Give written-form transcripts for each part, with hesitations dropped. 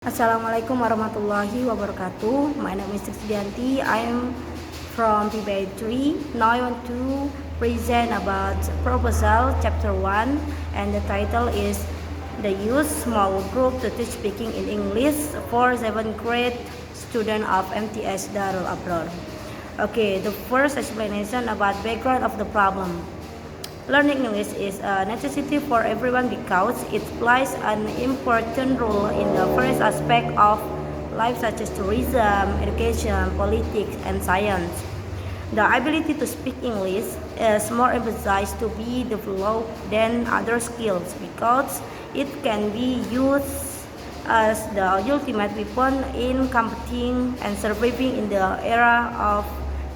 Assalamualaikum warahmatullahi wabarakatuh. My name is Risdiyanti. I am from PBI3. Now I want to present about proposal chapter 1, and the title is the use small group to teach speaking in English for 7th grade student of MTS Darul Abrar. Okay, the first explanation about background of the problem. Learning English is a necessity for everyone because it plays an important role in the various aspects of life such as tourism, education, politics, and science. The ability to speak English is more emphasized to be developed than other skills because it can be used as the ultimate weapon in competing and surviving in the era of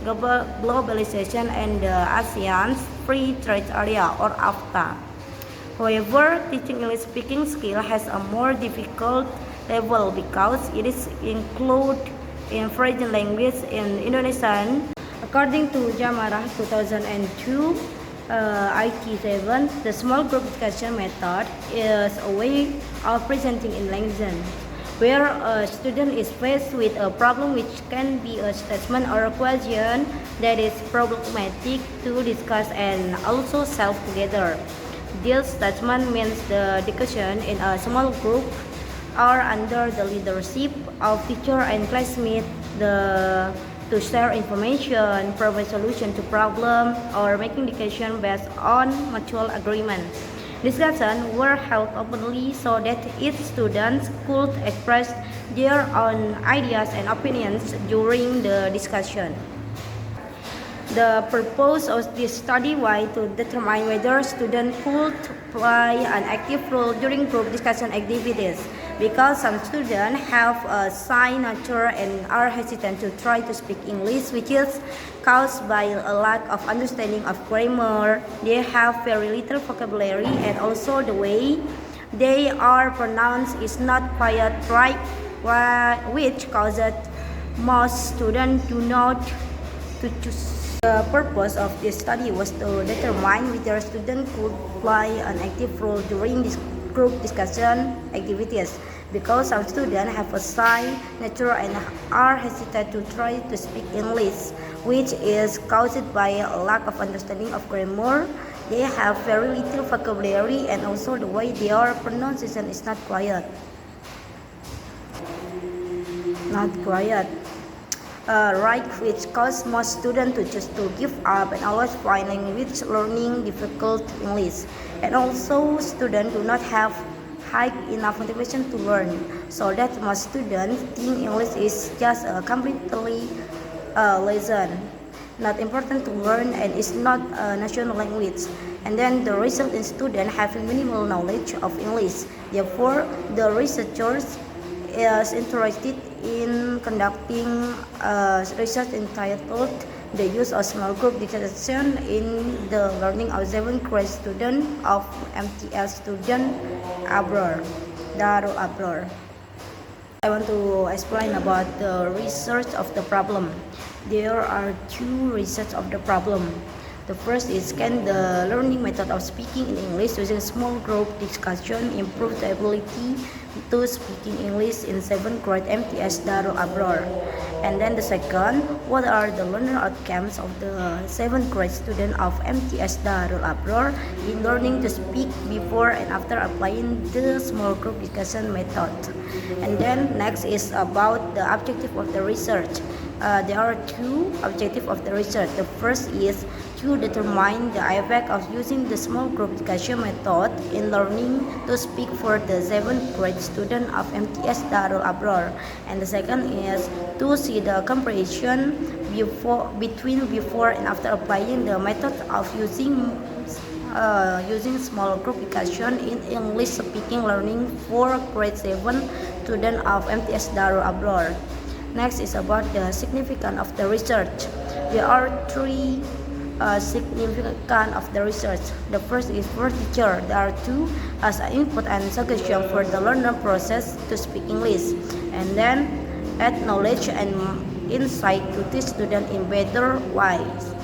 globalization and the ASEAN's free trade area or AFTA. However, teaching English speaking skill has a more difficult level because it is included in foreign language in Indonesian. According to Jamarah 2002 IT7, the small group discussion method is a way of presenting in lesson where a student is faced with a problem which can be a statement or a question that is problematic to discuss and also solve together. This statement means the discussion in a small group or under the leadership of teacher and classmates to share information, provide solution to problem, or making decision based on mutual agreement. Discussions were held openly so that each student could express their own ideas and opinions during the discussion. The purpose of this study was to determine whether students could play an active role during group discussion activities, because some students have a shy nature and are hesitant to try to speak English, which is caused by a lack of understanding of grammar. They have very little vocabulary, and also the way they are pronounced is not quite right, which causes most students do not to choose. The purpose of this study was to determine whether students could play an active role during this group discussion activities, because some students have a shy nature and are hesitant to try to speak English, which is caused by a lack of understanding of grammar. They have very little vocabulary, and also the way their pronunciation is not quiet. Right, which causes most students to choose to give up and always find language learning difficult English. And also, students do not have high enough motivation to learn, so that most students think English is just a completely lesson, not important to learn, and is not a national language. And then the result in students having minimal knowledge of English. Therefore, the researchers is interested in conducting research entitled "The Use of Small Group Discussion in the Learning of 7th Grade Student of MTS Student Darul Abrar." I want to explain about the research of the problem. There are two research of the problem. The first is, can the learning method of speaking in English using small group discussion improve the ability to speaking English in 7th grade MTS Darul Abrar? And then the second, what are the learner outcomes of the 7th grade student of MTS Darul Abrar in learning to speak before and after applying the small group discussion method? And then next is about the objective of the research. There are two objectives of the research. The first is to determine the effect of using the small group discussion method in learning to speak for the 7th grade student of MTS Darul Abrar. And the second is to see the comparison between before and after applying the method of using small group discussion in English speaking learning for grade 7 student of MTS Darul Abrar. Next is about the significance of the research. There are three significance of the research. The first is for teacher. There are two as an input and suggestion for the learner process to speak English, and then add knowledge and insight to teach student in better ways.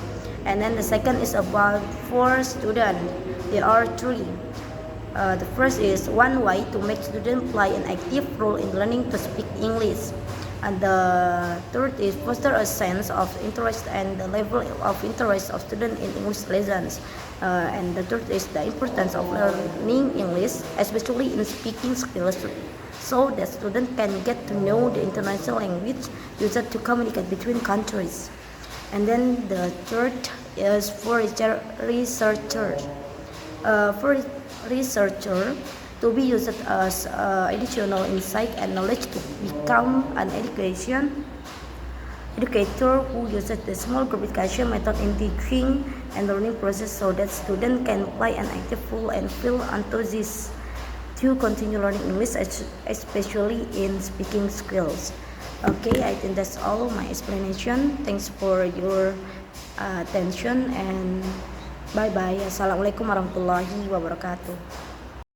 And then the second is about for student. There are three. The first is one way to make students play an active role in learning to speak English. And the third is foster a sense of interest and the level of interest of students in English lessons. And the third is the importance of learning English, especially in speaking skills, so that students can get to know the international language used to communicate between countries. And then the third is for researchers. For researcher to be used as additional insight and knowledge to become an educator who uses the small group education method in teaching and learning process so that students can play an active role and feel enthusiastic to continue learning English, especially in speaking skills. Okay, I think that's all my explanation. Thanks for your attention and bye bye. Assalamualaikum warahmatullahi wabarakatuh.